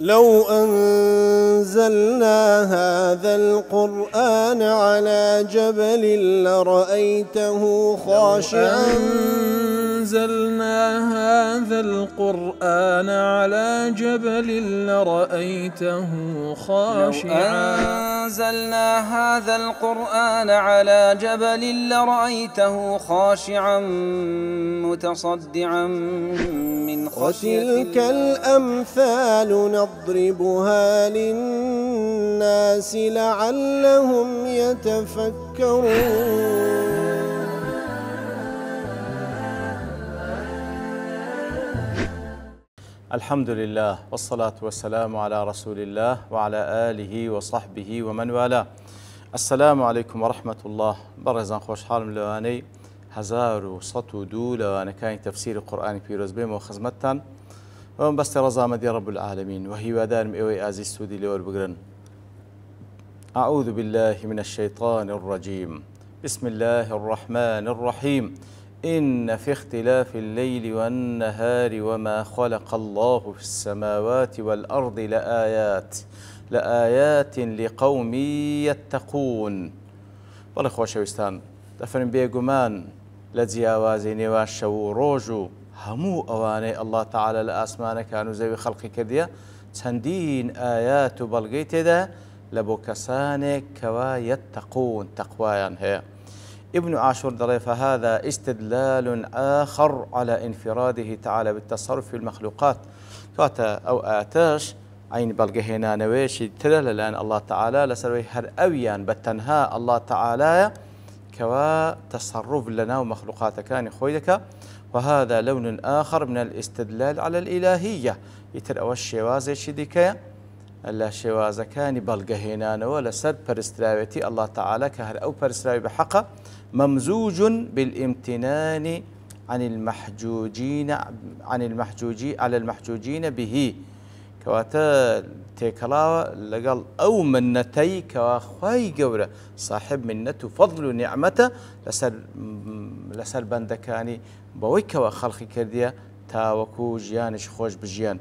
لو أنزلنا هذا القرآن على جبل لرأيته خاشعا أنزلنا هذا القرآن على جبل لرأيته خاشعا لو أنزلنا هذا القرآن على جبل لرأيته خاشعا متصدعا من خشية الله. وتلك الأمثال نضربها للناس لعلهم يتفكرون. الحمد لله والصلاة والسلام على رسول الله وعلى آله وصحبه ومن والاه. السلام عليكم ورحمة الله. برزان خوش حالم لواني 1102 لواني كان تفسير القرآن في رزبيم وخزمتان ومن بس رزامة رب العالمين وهي ودارم إوي آزي السودي لور بقرن. أعوذ بالله من الشيطان الرجيم. بسم الله الرحمن الرحيم. إن في اختلاف الليل والنهار وما خلق الله في السماوات والأرض لآيات لقوم يتقون. والله خوشويستان دفرن بيقمان لجياوازي نواش وروجو همو أواني الله تعالى لآسمان كانوا زي خلق كردية تندين آيات بلغيت ده لبو كسانك كوا يتقون تقوايا هي. ابن عاشور ضري فهذا استدلال آخر على انفراده تعالى بالتصرف في المخلوقات كاتا أو آتاش عين بلغهنا نويش تلال لأن الله تعالى لسروي هر أويان بتنها الله تعالى كوا تصرف لنا ومخلوقات كان خويدك. وهذا لون آخر من الاستدلال على الإلهية يترأوى الشوازي شديكيا ألا شوازة كان بلغهنا ولا سر برستراويتي الله تعالى كهر أو برستراوي بحقه ممزوج بالامتنان عن المحجوجين به كواتا تيكلا لقال أو منتي كواخواي قورة صاحب منته فضل نعمته لسر بندكاني بوي كوا خلقي كردية تاوكو جيانش خوش بجيان.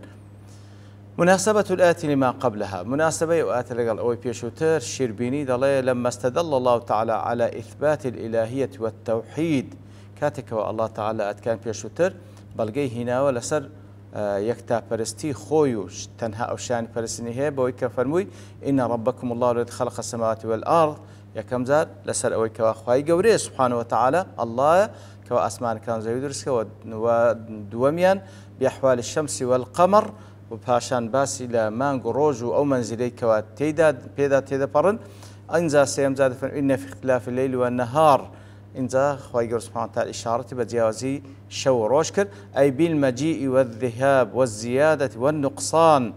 مناسبة الآية لما قبلها مناسبة وآية لقال أوي بيشوتر شيربيني ضلي لما استدل الله تعالى على إثبات الإلهية والتوحيد كاتك الله تعالى أتكان بيشوتر بلقي هنا ولسر يكتا برستي خويوش تنها أو شان برستني هي بويك فرموي إن ربكم الله الذي خلق السماوات والأرض يا كم زاد لسر أوي كواخواي قوري سبحانه وتعالى الله كوا أسمان كان زي يدرس ودوميان بأحوال الشمس والقمر وباشان باسي لمانغو روجو أو منزلي كوا تيدا برن أنزا سيمزاد إن في اختلاف الليل والنهار إنزا خواهي سبحانه وتعالى إشارة بجوازي شو روشكر أي بالمجيء والذهاب والزيادة والنقصان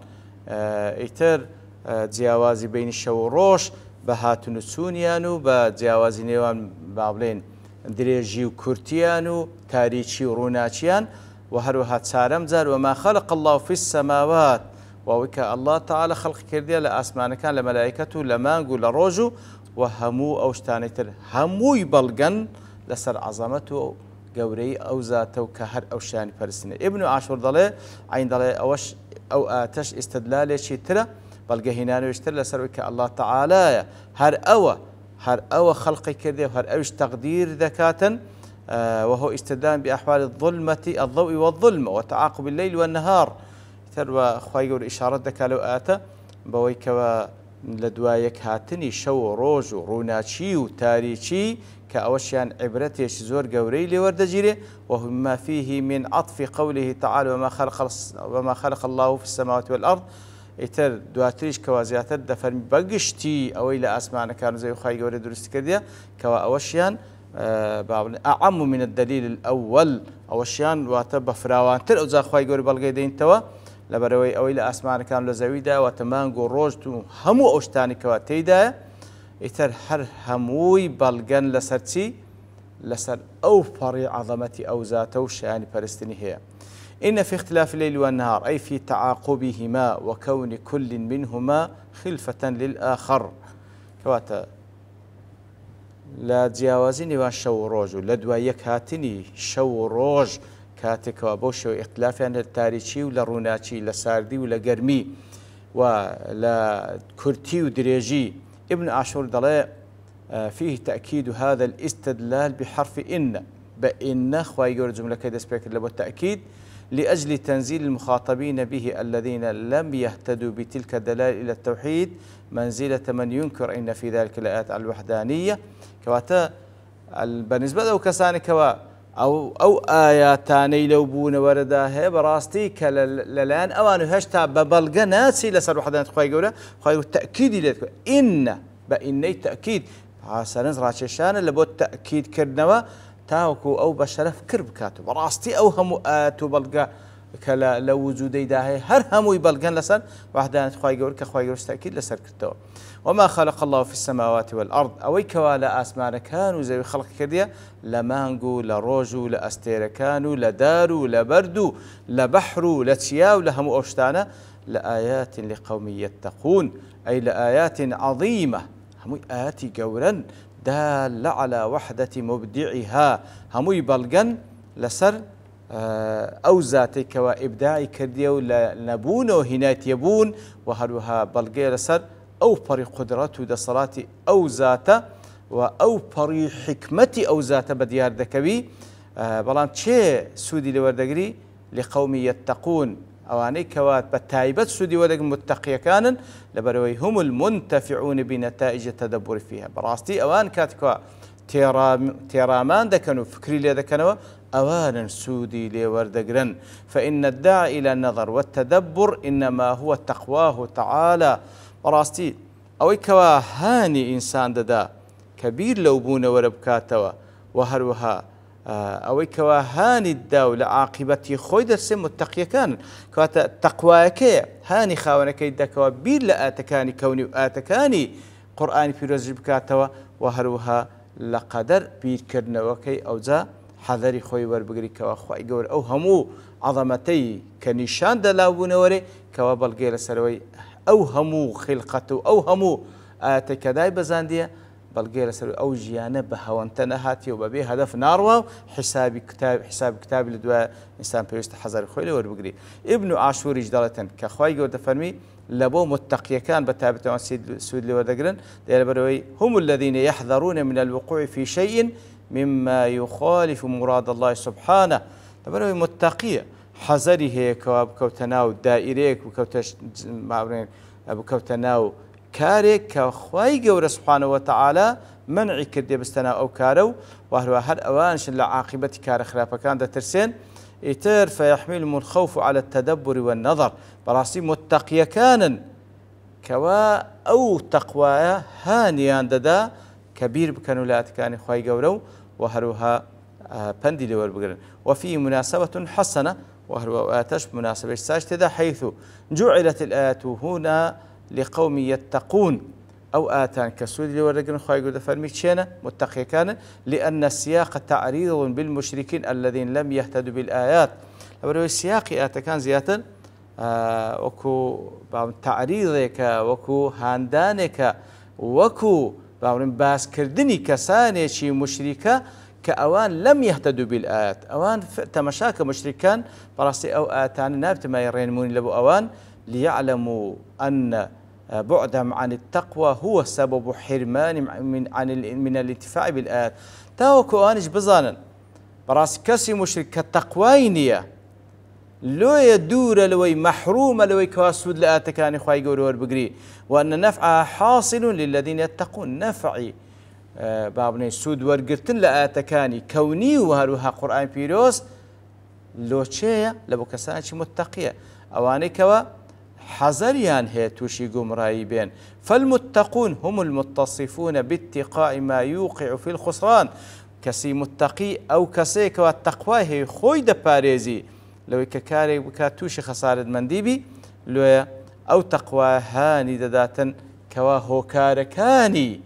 إتر جوازي بين الشو روش بهات نسونيانو بجوازي نيوان بابلين دريجي وكورتيانو تاريخي وروناتيان وهروها تسارم زار وما خلق الله في السماوات ووكا الله تعالى خلق كرديا لأسمان كان لملائكته لما نقول لروجو وهمو أوشتاني تر همو يبلغن لسر عظمته قوري أو ذاته كهر أو شاني فرسنة. ابن عاشور ضلي عين ضلي أوش أو آتش استدلال شي ترى بلغ هنانو يشتر لسر وكا الله تعالى هر أو خلق كرديا وهر أوش تقدير ذكاتا وهو استدلال بأحوال الضوء والظلمة وتعاقب الليل والنهار تروى خوايقور إشارة دكالو آتا بويك لدوايك هاتني شو روج وروناتشي وتاريخي كأوشيان عبرتي شزور قوري لوردجيري وهو ما فيه من عطف قوله تعالى وما خلق الله في السماوات والأرض إتر دواتريش كوازياتر دفر بقشتي أو إلى أسمعنا كانوا زي خوايقور درست كرديا كوا أوشيان أعم من الدليل الأول أوشيان واتب فراوان تر أوزا خواي قوري بلغي دين توا لبروي أو إلى أسمان كان لزويدا وتمانغو روجتو همو أوشتاني كواتيدا إتر هر هموي بلغن لسرتي لسر أو فري عظمتي أو ذاته شاني فرستني هي. إن في اختلاف الليل والنهار أي في تعاقبهما وكون كل منهما خلفة للآخر كواتا لا جیاوازی نوان شو روج و لدوا یک هاتنی شو روج کاتێکەوە بۆ شێوەی ئختلافیان لە تاریکی و لە ڕووناچی لە ساردی و لە گەرمی ولا كرتي ودريجي ابن عاشور دلي فيه تأكيد هذا الاستدلال بحرف إن بإن خواهي قول جملة كيدا سبيكر لبو التأكيد لأجل تنزيل المخاطبين به الذين لم يهتدوا بتلك الدلائل إلى التوحيد منزلة من ينكر إن في ذلك الآيات على الوحدانية كواتا بالنسبة له كساني كوا أو آياتاني لو بون ورداه براستي كاللان أوانو هشتا ببلغ ناسي لسر وحدانية خواهي قوله خواهي التأكيد لذلك إن بإني تأكيد سنز راششان لبو التأكيد كرنوا تاوكو أو بشرف كرب كاتو براستي أو هم آتو بلغا كلا لو وجودي داهي هر همو يبلغن لسر وحدانية خواهي قوله كخواهي قوله تأكيد لسر كرتو وما خلق الله في السماوات والأرض أويكوا لا أسمان كانوا زي خلق كرديا لمانجو لروجو لأستيركانو لدارو لبردو لبحرو لتشياو لهم أوشتانا لآيات لقوم يتقون أي لآيات عظيمة هم آيات جورا دال على وحدة مبدعها هم يبلغن لسر أو ذاتي كوا إبداعي كرديو لنبون وهنات يبون وهروها بلغي لسر أو بري قدرته دا صلاتي أو ذاته أو بري حكمتي أو ذاته بديار دكبي بلان چه سودي لوردقري لقوم يتقون أواني كوات بتايبت سودي ودق متقية كانن لبروي هم المنتفعون بنتائج التدبر فيها براستي أوان كاتكوا تيرامان دكنوا فكري لي دكنوا أوانا سودي لوردقرن فإن الداعي إلى النظر والتدبر إنما هو تقواه تعالى براستي أوي كوا هاني إنسان ددا كبير لو بونا وربكاتوا وهروها أوي كوا هاني الدولة عاقبتي خوي درسم متقية كان كواتا تقواك هاني خاونك يدكوا بير لآتكاني كوني وآتكاني قرآن في رزق بكاتوا وهروها لقدر بير كرنا وكي أو ذا حذري خوي وربقري كوا خوي قور أو همو عظمتي كنيشان دلاونا وري كوا بلقيل سروي أو همو خلقته أو همو تكداي بزاندية بلقي لسر أو جيانة بهوانتنا هاتي وببي هدف ناروا حساب كتاب لدواء إنسان بيست حذر خويل وربقري ابن عاشور جدالة كخواي قد فرمي لبو متقية كان بتابة سود لوردقرن ديال بروي هم الذين يحذرون من الوقوع في شيء مما يخالف مراد الله سبحانه بروي متقية حذري هيك وبكوتناو دائريك وكوتش معبرين بكوتناو كارك كخواي قور سبحانه وتعالى منعي كردي بستنا أو كارو وهو هر أوانش لعاقبة كار خلافة كان ده ترسين إتر فيحملهم الخوف على التدبر والنظر براسي متقية كانا كوا أو تقوى هانيان ددا كبير بكانوا لا تكاني خواي قورو وهروها بندي لور بقرن وفي مناسبة حسنة وهو آتش مناسبة ساجتة حيث جعلت الآيات هنا لقوم يتقون أو آتان كسود لورقن خواهي قد فرميتشينا متقية كان لأن السياق تعريض بالمشركين الذين لم يهتدوا بالآيات أبرو السياق آتا كان زيادة وكو تعريضك وكو هاندانك وكو باس كردني كساني شي مشركة كأوان لم يهتدوا بالآيات أوان تمشاك مشركان براسي أو آتان نابت ما يرينمون لبو أوان ليعلموا أن بعدهم عن التقوى هو سبب حرمان من الانتفاع بالآيات تاوكو آنج بزانا براسي كسي مشرك كالتقوينية لو يدور لوي محروم لوي كواسود لآتكاني خواهي قولور بقري وأن نفعها حاصل للذين يتقون نفعي بابني سود ورقرتن لآتكاني كوني وهروها قرآن بيروس لو تشيا لبو كسانش متقية أواني كوا حذريان هي توشي قمراي بين فالمتقون هم المتصفون باتقاء ما يوقع في الخسران كسي متقي أو كسي كوا التقوى هي خوي دباريزي لو ككاري وكاتوشي خسارة منديبي لو أو تقوى هاني دداتا كوا هو كاركاني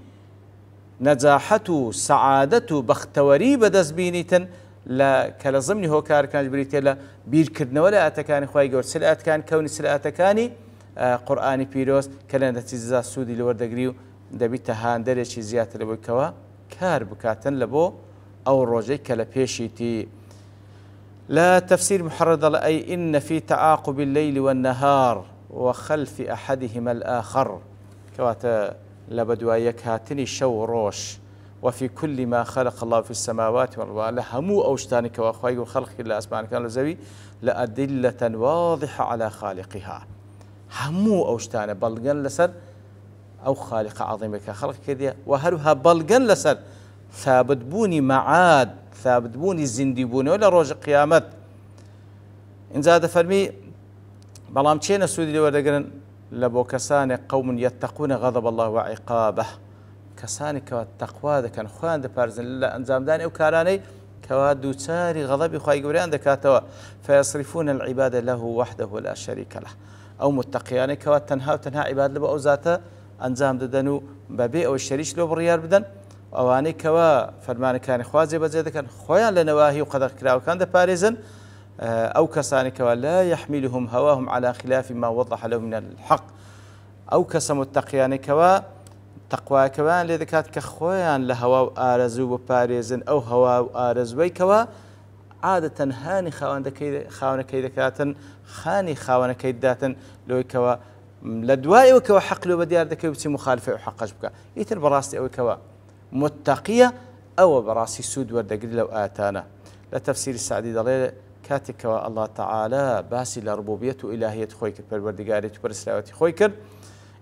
نجاحته سعادته بختوري بدزبينيتن لا كلا ضمني هو كار كان جبريتي لا بيركدنا ولا أتكاني خواي قول سلأت كان كوني سلأت كاني قرآني بيروس كلا نتيجة سودي لورد قريو دبيت هان دريش زيادة لبو كوا كار بكاتن لبو أو الرجي كلا بيشيتي لا تفسير محرد أي إن في تعاقب الليل والنهار وخلف أحدهما الآخر كواتا لبدوايك هاتني شو روش وفي كل ما خلق الله في السماوات والأرض همو أوشتانك وأخوي وخلق الله أسمان كان لزوي لأدلة واضحة على خالقها همو أوشتانه بلغن لسر أو خالق عظيمك خلق كذا وهلها بلغن لسر ثابت بوني معاد ثابت بوني زندي بوني ولا روج قيامت إن زاد فرمي بلام تشين السودي لوردقرن لبو كسان قوم يتقون غضب الله وعقابه كساني كالتقوى ذا كان خوان ذا بارزن لله أنزام داني أو كاراني كوادو تاري غضب خواهي قوريان ذكاتوا فيصرفون العبادة له وحده لا شريك له أو متقياني كواد تنهى عباد لبو أو ذاته أنزام ددنو ببيع أو الشريش لو بريار بدن أواني كوا فرمان كان خوازي بزيد كان خوان لنواهي وقدر كراو كان ذا بارزن أو كساني كوا لا يحملهم هواهم على خلاف ما وضح لهم من الحق أو كسم متقياني كوا تقوى كوان لذكات كخوان لهوا آرزو بباريزن أو هوا آرزوي كوا عادة هاني خاون كيدكاتن خاني خاون كيداتن لو كوا لدواي وكوا حق لو بديار دكي بتي مخالفة وحقش بك يتر براستي أو كوا متقية أو براسي سود وردقل لو آتانا لتفسير السعدي دليل كاتك الله تعالى باسي لربوبية إلهية خويك بالوردقاري تبرسلاوتي خويك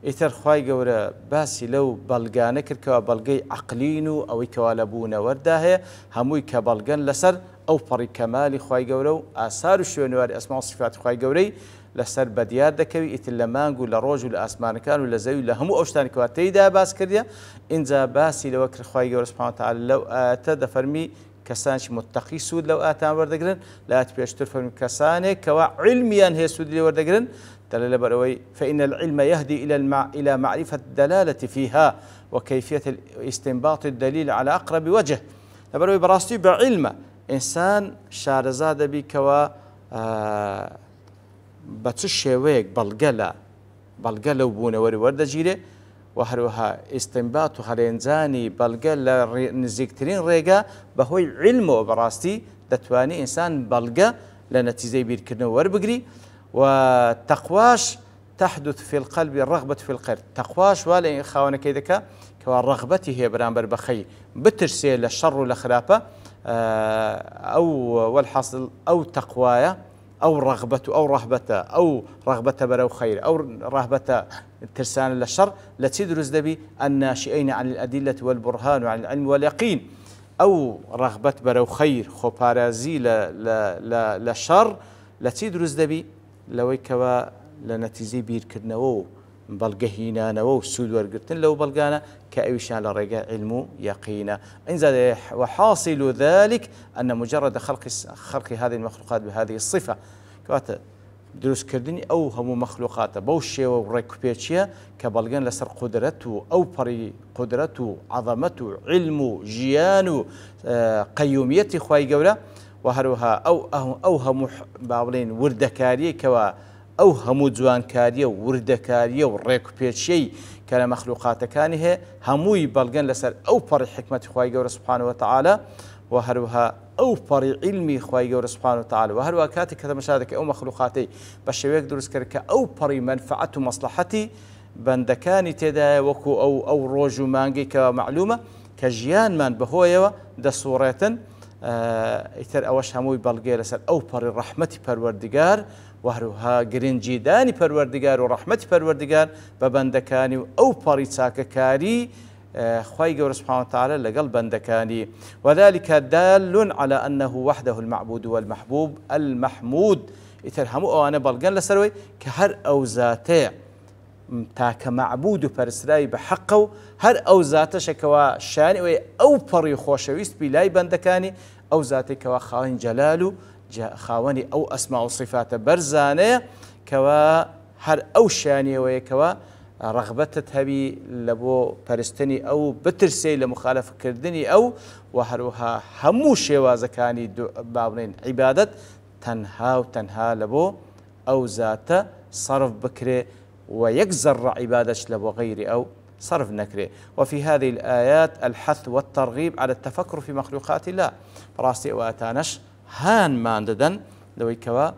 إثر خواي جورا باسي لو بلغانه كركوا بلغي عقلينو أو كوالبونا ورداه هموي كبلغان لسر أو بري كمال خواي جورا آثار الشونوار أسماء صفات خواي جوري لسر بديار دكوي إتلمانجو لروج الأسمان كانوا لزوي لهمو أوشتان كواتيدا باس كرديا إنزا باسي لو كر خواي جورا سبحانه وتعالى لو آتا فرمي كسانش متقي سود لو آتان وردقرن لا تبيشتر فرمي كسانه كوا علميا هي سود اللي وردقرن دلالة بروي فإن العلم يهدي إلى معرفة الدلالة فيها وكيفية استنباط الدليل على أقرب وجه بروي براستي بعلم إنسان شارزاد بكوا بتشويك بلغلا وبونا ورد جيره وهروها استنباط هرينزاني بلغلا نزيكترين ريغا بهوي علم وبراستي دتواني إنسان بلغا لنتيجة بيركنه وربقري وتقواش تحدث في القلب الرغبة في الخير تقواش ولا خاونا كيدك كالرغبة هي برامبر بخي بترسي للشر والخرافة أو والحاصل أو تقوايا أو رغبة أو رهبة أو رغبة برو خير أو رهبة ترسان للشر لتدرس دبي الناشئين عن الأدلة والبرهان وعن العلم واليقين أو رغبة برو خير خبارازي للشر لتدرس دبي لوي كوا لنتيجة بيركدنەوە بەڵگەهینانەوە و سوود وەرگرتن لەو بەڵگانە کە ئەویشیان لە ڕێگە علم و یەقینە إنزا وحاصل ذلك أن مجرد خلق هذه المخلوقات بهذه الصفة كواتا دروست کردنی ئەو هەموو مەخلوقاتە بەو شێوە و ڕێکوپێچیە کە بەڵگەن لەسەر قودرەت و ئەو پەڕی قودرەت و عەظەمەت و علم و ژیان و قەیومیەتی خوای گەورە و هەروەها ئەو هەموو باڵێن وردەکاریە کەوا ئەو هەموو جوانکاریە و وردەکاریە و ڕێکوپێچیەی کە لە مەخلوقاتەکانی هەیە هەمووی بەڵگەن لەسەر ئەو پەڕی حکمەتی خوای گەورە سوبحانه وتعالى و هەروەها ئەو پەڕی علمی خوای گەورە سوبحانه وتعالى و هەروەها کاتێک کە تەماشا دەکەی ئەو مەخلوقاتەی بە شێوەیەک دروست کرد کە ئەو پەڕی مەنفەعەت و مەسلەحەتی بەندەکانی تێدایە وەکو ئەو ڕۆژ و مانگی کە معلومە کە ژیانمان بەهۆیەوە دەسوڕێتن ئیتر ئەوەش هەمووی بەڵگەیە لەسەر ئەو پەڕی ڕەحمەتی پەروەردگار و هەروەها گرنگیدانی پەروەردگار و ڕەحمەتی پەروەردگار بە بەندەکانی و ئەو پەڕی چاکەکاری خوای گەورە سبحانه وتعالى لەگەڵ بەندەکانی وذلك دال على أنه وحده المعبود والمحبوب المحمود ئیتر هەموو ئەوانە بەڵگەن لەسەرەوەی کە هەر ئەو زاتەیە تاکە معبود و پەرسترایی بە حەقە و هەر ئەو زاتەشێکەوە شانی ئەوەیە ئەو پەڕی خۆشەویست بی لای بەندەکانی ئەو زاتێکەوە خاوەنی جەلال و خاوەنی ئەو ئەسما و صفاتە بەرزانەیە کەوە هەر ئەو شانیەوەیە کەوە ڕغبەتت هەبی لە بۆ پەرستنی ئەو بترسێ لە مخالەفکردنی ئەو و هەروەها هەموو شێوازەکانی باڵێن عیبادەت تەنها و تەنها لە بۆ ئەو زاتە صرف بکرێ ويك ذرة عبادة لبو غير أو صرف نكري وفي هذه الآيات الحث والترغيب على التفكر في مخلوقات الله براسي واتانش هان مانددن لو كوا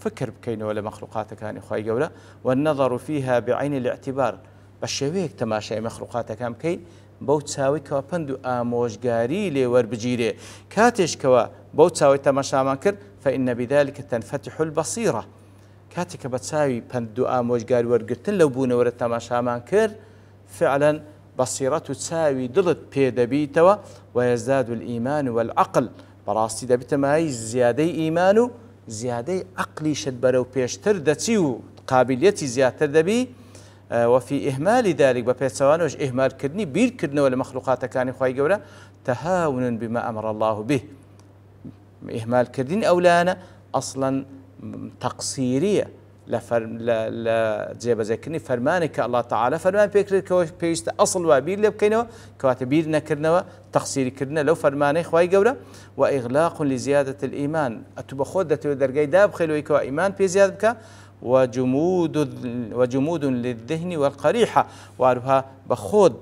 فكر بكين ولا مخلوقات كان إخوي جورا والنظر فيها بعين الاعتبار بشويك تماشى مخلوقات كان كي بوت ساوي كوا بندو آموجاري لي وربجيري كاتش كوا بوت ساوي تماشى مانكر فإن بذلك تنفتح البصيرة كاتك بتساوي بندو آموجاري ورقتن لو بونا ورا تماشى مانكر فعلا بصيرته تساوي دلت بيدبيتوا ويزداد الإيمان والعقل براستي دبت ماي زيادة إيمانه زيادة عقلي شد برو بيشتر دتيو قابليتي زيادة دبي وفي إهمال ذلك ببيتسوانوش إهمال كدني بير كدنا ولا مخلوقات كان خواهي جورا تهاون بما أمر الله به إهمال كدني أولانا أصلا تقصيرية لا جيب ذكرني فرمانك الله تعالى فرمان بيكر بيست أصل وابير لبكينوا كواتبير نكرنوا تقصير كرنا لو فرماني خواهي جورا وإغلاق لزيادة الإيمان أتبخودة درجي داب خلوي كوا إيمان بزيادة وجمود للذهن والقريحة وعرفها بخود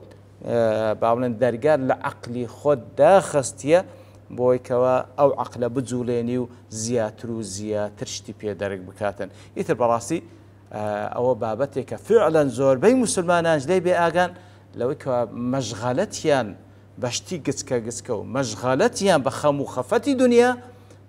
بعضنا درجار لعقلي خود داخستيا بويكوا أو عقل بزوليني زياتر شتي بيه درج بكاتن يتر براسي أو بابتك فعلا زور بي مسلمان جدي بي آغان لو كوا مشغلتيان بشتي قسكا مشغلتيان بخمو خفتي دنيا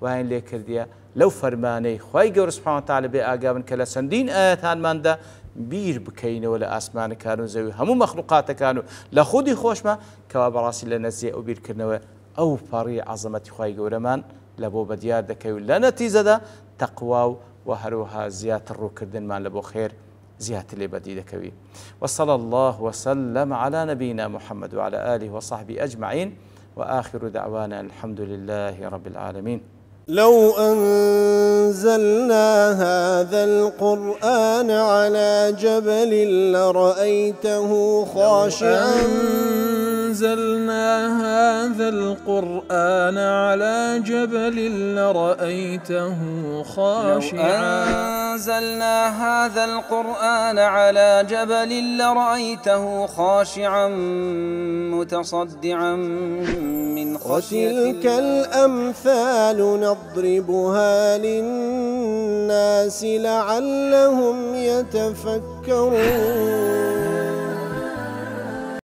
وين لي كرديا لو فرماني خواهي قول سبحانه وتعالى بآقابن كلا سندين آياتان ماندا بير بكين ولا آسمان كانوا زوي همو مخلوقات كانوا لخودي خوش ما كوا براسي لنزي أو بير كرنوا أو فري عظمة خواهي قول مان لبو بديار دكيو لنتيزة دا تقوى وهروها زيادة الروكردن مان لبو خير زيادة اللي بدي دكوي وصلى الله وسلم على نبينا محمد وعلى آله وصحبه أجمعين وآخر دعوانا الحمد لله رب العالمين. لو أنزلنا هذا القرآن على جبل لرأيته خاشعا أنزلنا هذا القرآن على جبل لرأيته خاشعا أنزلنا هذا القرآن على جبل لرأيته خاشعا متصدعا من خشية الله وتلك الأمثال نضربها للناس لعلهم يتفكرون